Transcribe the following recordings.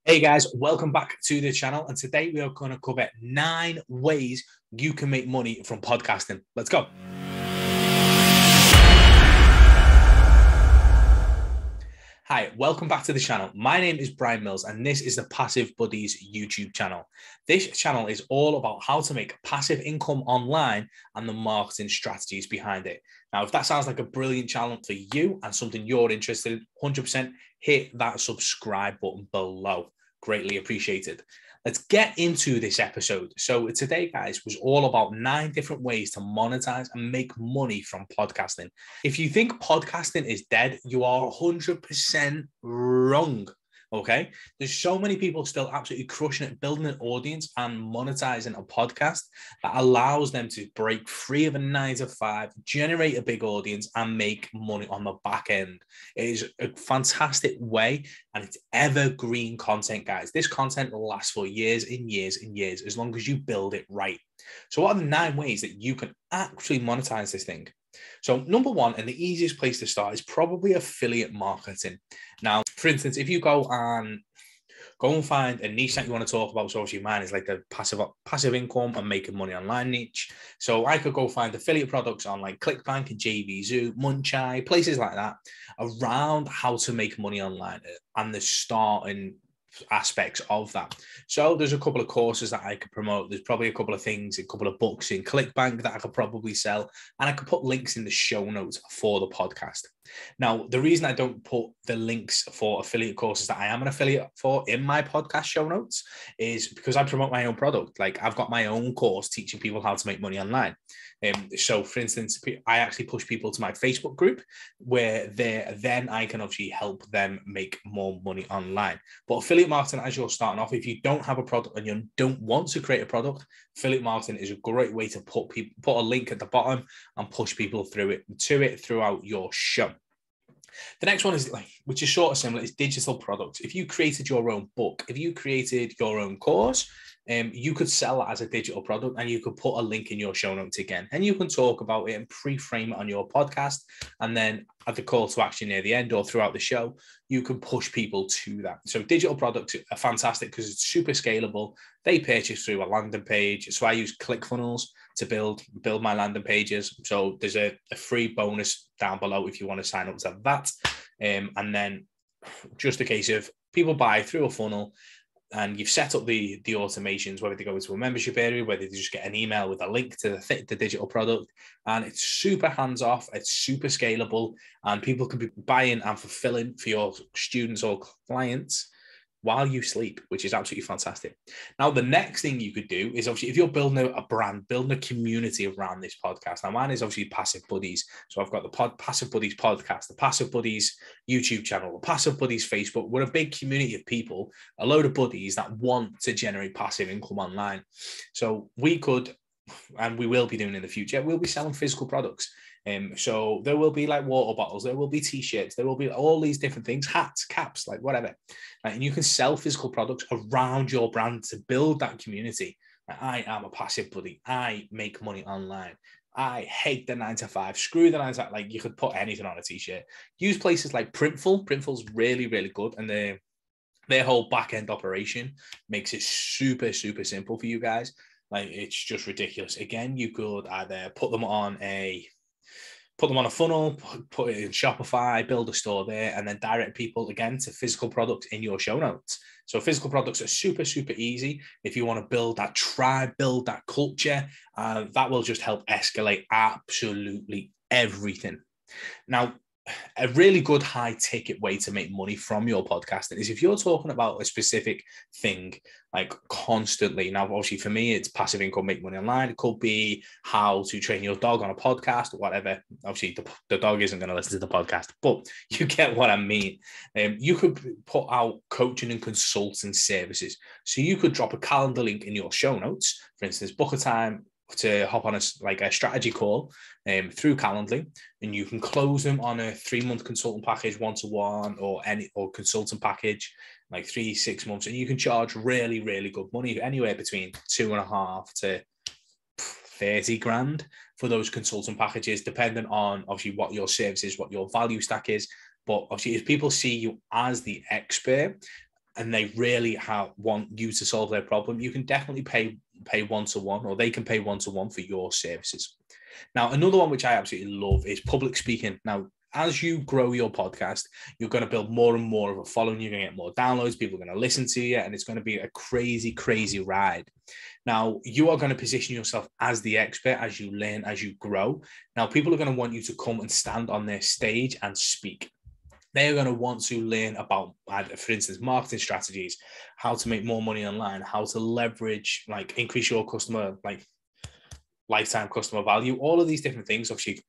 Hey guys, welcome back to the channel. And today we are going to cover 9 ways you can make money from podcasting. Let's go. Hi, welcome back to the channel. My name is Brian Mills and this is the Passive Buddies YouTube channel. This channel is all about how to make passive income online and the marketing strategies behind it. Now, if that sounds like a brilliant channel for you and something you're interested in, 100% hit that subscribe button below. Greatly appreciated. Let's get into this episode. So today, guys, was all about 9 different ways to monetize and make money from podcasting. If you think podcasting is dead, you are 100% wrong. Okay. There's so many people still absolutely crushing it, building an audience and monetizing a podcast that allows them to break free of a 9 to 5, generate a big audience and make money on the back end. It is a fantastic way and it's evergreen content, guys. This content will last for years and years and years as long as you build it right. So what are the 9 ways that you can actually monetize this thing? So number 1, and the easiest place to start is probably affiliate marketing. Now, for instance, if you go and find a niche that you want to talk about. So obviously mine is like the passive income and making money online niche. So I could go find affiliate products on like ClickBank and JVZoo, Munchai, places like that around how to make money online and the starting aspects of that. So there's a couple of courses that I could promote. There's probably a couple of things, a couple of books in ClickBank that I could probably sell, and I could put links in the show notes for the podcast. Now, the reason I don't put the links for affiliate courses that I am an affiliate for in my podcast show notes is because I promote my own product. Like I've got my own course teaching people how to make money online. So for instance, I actually push people to my Facebook group where then I can obviously help them make more money online. But affiliate marketing, as you're starting off, if you don't have a product and you don't want to create a product, affiliate marketing is a great way to put a link at the bottom and push people through it throughout your show. The next one is which is sort of similar, is digital products. If you created your own book, if you created your own course, you could sell that as a digital product and you could put a link in your show notes again, and you can talk about it and pre-frame it on your podcast. And then at the call to action near the end or throughout the show, you can push people to that. So digital products are fantastic because it's super scalable. They purchase through a landing page. So I use ClickFunnels to build my landing pages. So there's a free bonus down below if you want to sign up to that. And then just a case of people buy through a funnel and you've set up the automations, whether they go into a membership area, whether they just get an email with a link to the digital product, and it's super hands-off, it's super scalable, and people can be buying and fulfilling for your students or clients while you sleep, which is absolutely fantastic. Now, the next thing you could do is obviously if you're building a brand, building a community around this podcast. Now, mine is obviously Passive Buddies. So I've got the Passive Buddies podcast, the Passive Buddies YouTube channel, the Passive Buddies Facebook. We're a big community of people, a load of buddies that want to generate passive income online. So we could, and we will be doing in the future, we'll be selling physical products. So there will be like water bottles, there will be t-shirts, there will be all these different things, hats, caps, like whatever. And you can sell physical products around your brand to build that community. I am a passive buddy. I make money online. I hate the 9 to 5. Screw the 9 to 5. Like you could put anything on a t-shirt. Use places like Printful. Printful's really, really good. And their whole back-end operation makes it super, super simple for you guys. Like it's just ridiculous. Again, you could either put them on a funnel, put it in Shopify, build a store there, and then direct people again to physical products in your show notes. So physical products are super, super easy. If you want to build that tribe, build that culture, that will just help escalate absolutely everything. Now, a really good high ticket way to make money from your podcasting is if you're talking about a specific thing like constantly. Now, obviously for me, it's passive income, make money online. It could be how to train your dog on a podcast or whatever. Obviously the dog isn't going to listen to the podcast, but you get what I mean. You could put out coaching and consulting services. So you could drop a calendar link in your show notes, for instance, book a time to hop on a strategy call through Calendly, and you can close them on a 3-month consultant package, 1-to-1, or consultant package like 3-6 months, and you can charge really, really good money, anywhere between 2.5 to 30 grand for those consultant packages, depending on obviously what your service is, what your value stack is. But obviously, if people see you as the expert, and they really want you to solve their problem, you can definitely pay one-to-one, or they can pay one-to-one for your services. Now, another one which I absolutely love is public speaking. Now, as you grow your podcast, you're going to build more and more of a following. You're going to get more downloads. People are going to listen to you, and it's going to be a crazy, crazy ride. Now, you are going to position yourself as the expert as you learn, as you grow. Now, people are going to want you to come and stand on their stage and speak. They're going to want to learn about, for instance, marketing strategies, how to make more money online, how to leverage, like increase your customer, like lifetime customer value, all of these different things. Obviously,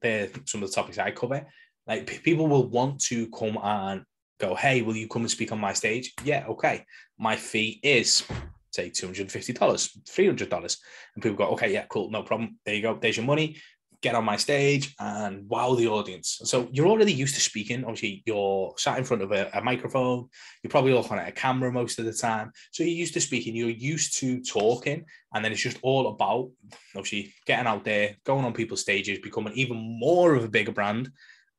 they're some of the topics I cover. Like, people will want to come and go, hey, will you come and speak on my stage? Yeah, okay. My fee is, say, $250, $300. And people go, okay, yeah, cool, no problem. There you go. There's your money. Get on my stage and wow the audience. So you're already used to speaking. Obviously, you're sat in front of a microphone. You're probably looking at a camera most of the time. So you're used to speaking. You're used to talking. And then it's just all about, obviously, getting out there, going on people's stages, becoming even more of a bigger brand,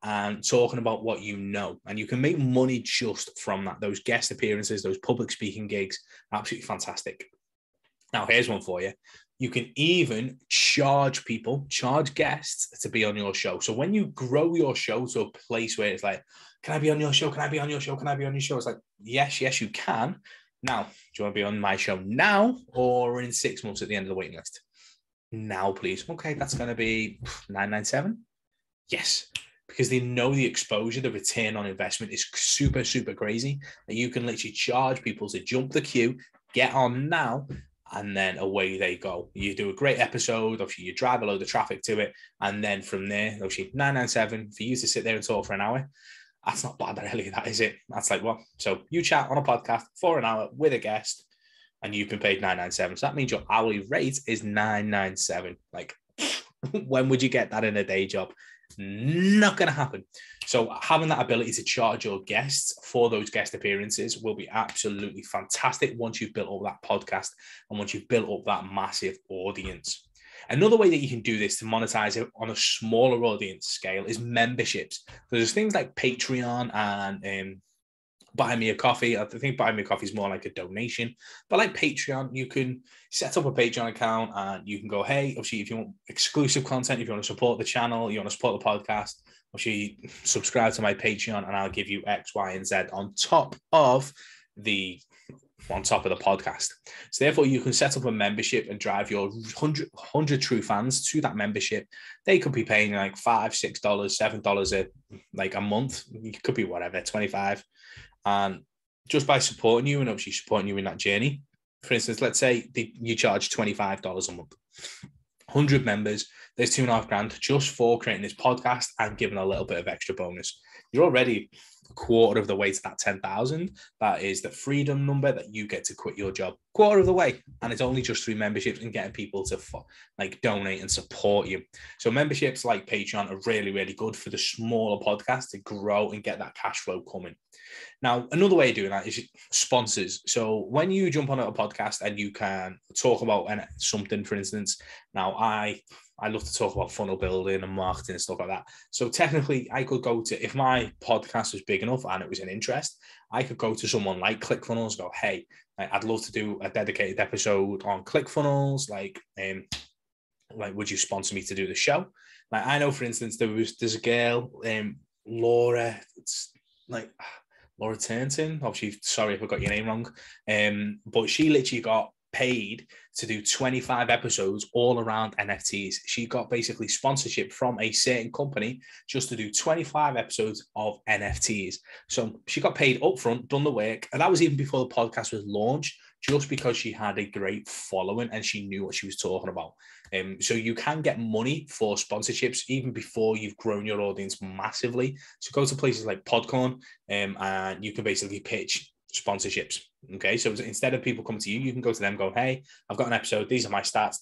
and talking about what you know. And you can make money just from that. Those guest appearances, those public speaking gigs, absolutely fantastic. Now, here's one for you. You can even charge guests to be on your show. So when you grow your show to a place where it's like, can I be on your show? Can I be on your show? Can I be on your show? It's like, yes, you can. Now, do you want to be on my show now or in 6 months at the end of the waiting list? Now, please. Okay, that's going to be $997. Yes, because they know the exposure, the return on investment is super, super crazy. And you can literally charge people to jump the queue, get on now, and then away they go. You do a great episode, obviously you drive a load of traffic to it, and then from there, obviously $997 for you to sit there and talk for an hour. That's not bad, really, that is it. That's like, what? So you chat on a podcast for an hour with a guest, and you've been paid $997. So that means your hourly rate is $997. Like, when would you get that in a day job? Not going to happen. So having that ability to charge your guests for those guest appearances will be absolutely fantastic once you've built up that podcast and once you've built up that massive audience. Another way that you can do this to monetize it on a smaller audience scale is memberships. So there's things like Patreon and Buy Me a Coffee. I think Buy Me a Coffee is more like a donation, but like Patreon, you can set up a Patreon account and you can go, hey, obviously, if you want exclusive content, if you want to support the channel, you want to support the podcast, obviously subscribe to my Patreon and I'll give you X, Y, and Z on top of the podcast. So therefore, you can set up a membership and drive your 100 true fans to that membership. They could be paying like $5, $6, $7 a month. It could be whatever, 25. And just by supporting you and obviously supporting you in that journey, for instance, let's say you charge $25 a month, 100 members, there's $2,500 just for creating this podcast and giving a little bit of extra bonus. You're already a quarter of the way to that 10,000. That is the freedom number that you get to quit your job, quarter of the way. And it's only just through memberships and getting people to like donate and support you. So memberships like Patreon are really, really good for the smaller podcast to grow and get that cash flow coming. Now, another way of doing that is sponsors. So when you jump on a podcast and you can talk about something, for instance, now I love to talk about funnel building and marketing and stuff like that. So technically, I could go to, if my podcast was big enough and it was an interest, I could go to someone like ClickFunnels, go, hey, I'd love to do a dedicated episode on ClickFunnels. Like, would you sponsor me to do the show? Like, I know, for instance, there's a girl, Laura, it's like Laura Turnton. Obviously, sorry if I got your name wrong. But she literally got paid to do 25 episodes all around NFTs. She got basically sponsorship from a certain company just to do 25 episodes of NFTs. So she got paid upfront, done the work, and that was even before the podcast was launched, just because she had a great following and she knew what she was talking about. So you can get money for sponsorships even before you've grown your audience massively. So go to places like Podcorn, and you can basically pitch sponsorships. Okay, so instead of people coming to you, you can go to them, go, hey, I've got an episode, these are my stats,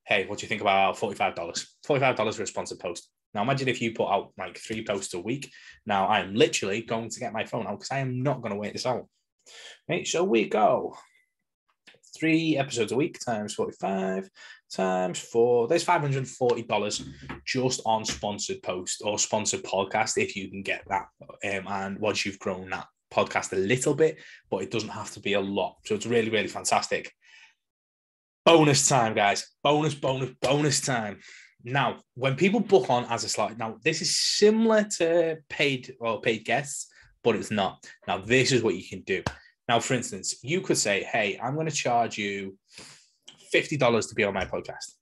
hey, what do you think about $45 for a sponsored post? Now imagine if you put out like 3 posts a week. Now I'm literally going to get my phone out because I am not going to wait this out. Okay, so we go 3 episodes a week times 45 times 4. There's $540 just on sponsored post or sponsored podcast if you can get that. And once you've grown that podcast a little bit, but it doesn't have to be a lot. So it's really, really fantastic. Bonus time, guys. Bonus time. Now, when people book on as a slot, now this is similar to paid guests, but it's not. Now, this is what you can do. Now, for instance, you could say, hey, I'm going to charge you $50 to be on my podcast.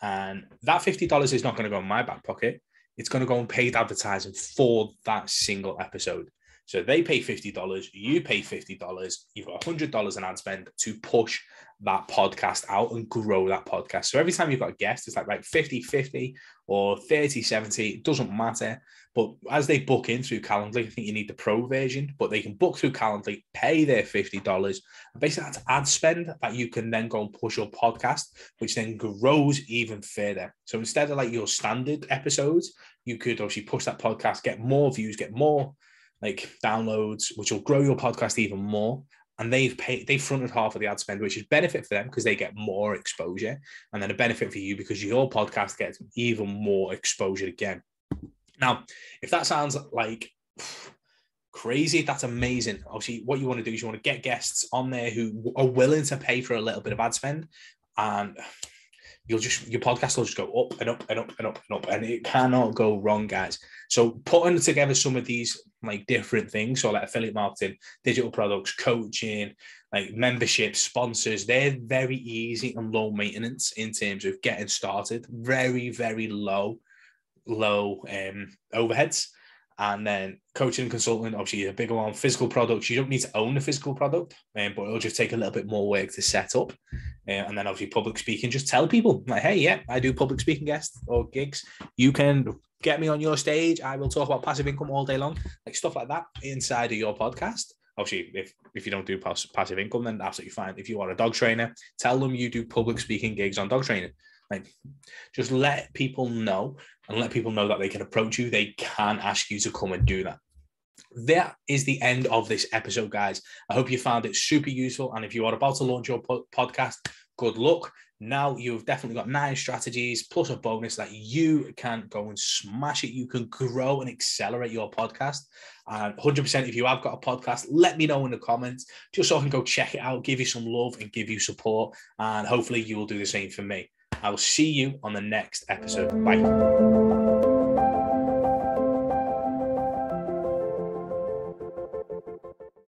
And that $50 is not going to go in my back pocket. It's going to go on paid advertising for that single episode. So they pay $50, you pay $50, you've got $100 in ad spend to push that podcast out and grow that podcast. So every time you've got a guest, it's like 50-50 or 30-70, it doesn't matter. But as they book in through Calendly, I think you need the pro version, but they can book through Calendly, pay their $50, and basically that's ad spend that you can then go and push your podcast, which then grows even further. So instead of like your standard episodes, you could obviously push that podcast, get more views, get more like downloads, which will grow your podcast even more. And they've fronted half of the ad spend, which is benefit for them because they get more exposure, and then a benefit for you because your podcast gets even more exposure again. Now, if that sounds like crazy, that's amazing. Obviously, what you want to do is you want to get guests on there who are willing to pay for a little bit of ad spend, and your podcast will just go up and up and up and up and up, and it cannot go wrong, guys. So putting together some of these like different things, so like affiliate marketing, digital products, coaching, like memberships, sponsors, they're very easy and low maintenance in terms of getting started. Very, very low overheads. And then coaching and consulting, obviously a bigger one. Physical products, you don't need to own the physical product, but it'll just take a little bit more work to set up. And then obviously public speaking, just tell people like, hey, yeah, I do public speaking guests or gigs. You can get me on your stage. I will talk about passive income all day long, like stuff like that inside of your podcast. Obviously, if you don't do passive income, then absolutely fine. If you are a dog trainer, tell them you do public speaking gigs on dog training. Like, just let people know and let people know that they can approach you. They can ask you to come and do that. That is the end of this episode, guys. I hope you found it super useful. And if you are about to launch your podcast, good luck. Now you've definitely got 9 strategies plus a bonus that you can go and smash it. You can grow and accelerate your podcast. And 100%, if you have got a podcast, let me know in the comments just so I can go check it out, give you some love and give you support. And hopefully you will do the same for me. I will see you on the next episode. Bye.